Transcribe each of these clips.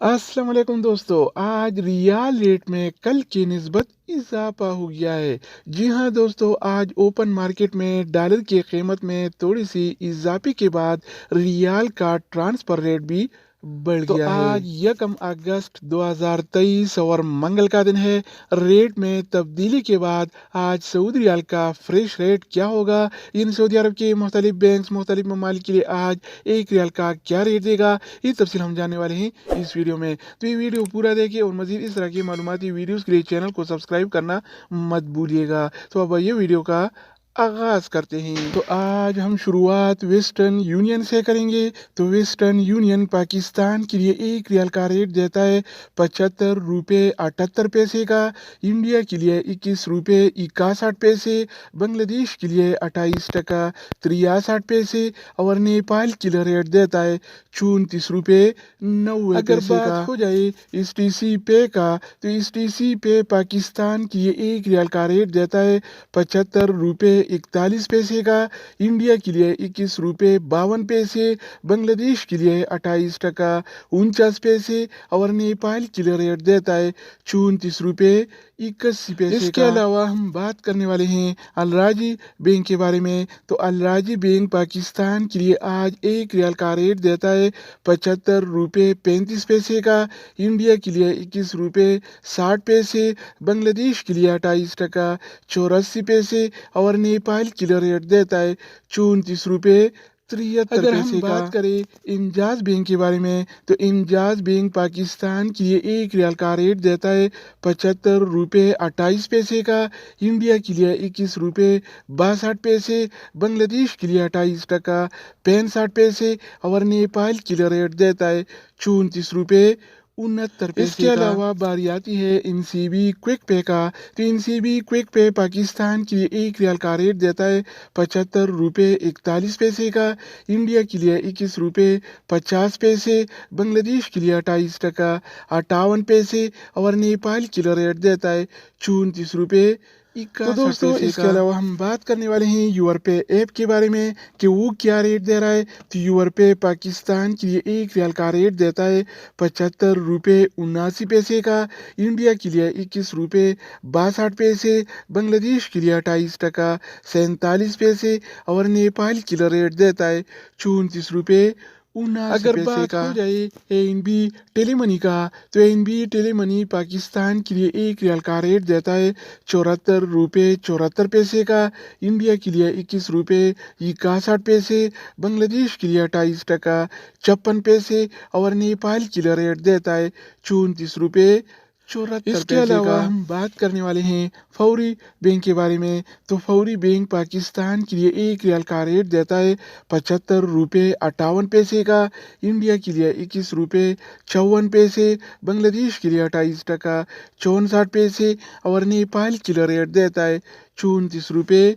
अस्सलाम वालेकुम दोस्तों, आज रियाल रेट में कल की निस्बत इजाफा हो गया है। जी हाँ दोस्तों, आज ओपन मार्केट में डॉलर की कीमत में थोड़ी सी इजाफे के बाद रियाल का ट्रांसफर रेट भी बढ़ गया है। आज 1 अगस्त 2023 और मंगल का दिन है। रेट में तब्दीली के बाद आज सऊदी रियाल का फ्रेश रेट क्या होगा, इन सऊदी अरब के मुख्तलिफ बैंक मुख्तलिफ ममालिक के लिए आज एक रियाल का क्या रेट देगा, ये तफसील हम जानने वाले हैं इस वीडियो में। तो ये वीडियो पूरा देखिए और मजीद इस तरह की मालूमाती वीडियोस के लिए चैनल को सब्सक्राइब करना मत भूलिएगा। तो अब ये वीडियो का आगाज करते हैं। तो आज हम शुरुआत वेस्टर्न यूनियन से करेंगे। तो वेस्टर्न यूनियन पाकिस्तान के लिए एक रियाल का रेट देता है 75 रुपये 78 पैसे का, इंडिया के लिए 21 रुपये 61 पैसे, बांग्लादेश के लिए 28 टका 63 पैसे और नेपाल के लिए रेट देता है 34 रुपये 90 पैसे का। हो जाए इस टी पे का, तो इस टी पे पाकिस्तान की ये एक रियाल का रेट देता है 75 रुपये 41 पैसे का, इंडिया के लिए 21 रुपये 52 पैसे, बांग्लादेश के लिए 28 टका 49 पैसे और नेपाल के लिए रेट देता है 34 रुपये 81 पैसे। इसके अलावा हम बात करने वाले हैं अल राजी बैंक के बारे में। तो अल राजी बैंक पाकिस्तान के लिए आज एक रियाल का रेट देता है 75 रुपये 35 पैसे का, इंडिया के लिए 21 रुपये 60 पैसे, बांग्लादेश के लिए 28 टका 84 पैसे और नेपाल के लिए रेट देता है 34 रुपये 73 अगर हम बात करें इंजाज बैंक के बारे में, तो इंजाज बैंक पाकिस्तान के लिए एक रियाल का रेट देता है 75 रुपये 28 पैसे का, इंडिया के लिए 21 रुपये 62 पैसे, बांग्लादेश के लिए 28 टका 65 पैसे और नेपाल के लिए रेट देता है 34 रुपये 69 पैसे। इसके अलावा बारी आती है इनसीबी क्विक पे का। तो इनसीबी क्विक पे पाकिस्तान के लिए एक रियाल का रेट देता है 75 रुपये 41 पैसे का, इंडिया के लिए 21 रुपये 50 पैसे, बांग्लादेश के लिए 28 टका 58 पैसे और नेपाल के लिए रेट देता है 34 रुपये 61 तो दोस्तों इसके अलावा हम बात करने वाले हैं यूर पे ऐप के बारे में कि वो क्या रेट दे रहा है। तो यूर पे पाकिस्तान के लिए एक रियाल का रेट देता है 75 रुपये 79 पैसे का, इंडिया के लिए 21 रुपये 62 पैसे, बांग्लादेश के लिए 28 टका 47 पैसे और नेपाल के लिए रेट देता है 34 रुपये 79 अगर बात हो जाए एनबी टेलीमनी का, तो एनबी टेलीमनी पाकिस्तान के लिए एक रियाल का रेट देता है 74 रुपये 74 पैसे का, इंडिया के लिए 21 रुपये 61 पैसे, बांग्लादेश के लिए 28 टका 56 पैसे और नेपाल के लिए रेट देता है 34 रुपये 74 इसके अलावा हम बात करने वाले हैं फौरी बैंक के बारे में। तो फौरी बैंक पाकिस्तान के लिए एक रियाल का रेट देता है 75 रुपये 58 पैसे का, इंडिया के लिए 21 रुपये 54 पैसे, बांग्लादेश के लिए 28 टका 64 पैसे और नेपाल के लिए रेट देता है 34 रुपये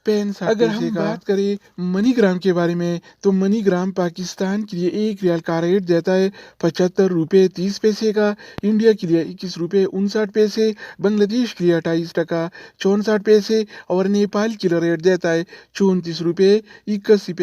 65 अगर हम बात करें मनीग्राम के बारे में, तो मनीग्राम पाकिस्तान के लिए एक रियाल का रेट देता है 75 रुपये 30 पैसे का, इंडिया के लिए 21 रुपये 59 पैसे, बांग्लादेश के लिए 28 टका 64 पैसे और नेपाल के लिए रेट देता है 34 रुपये 81 पैसे।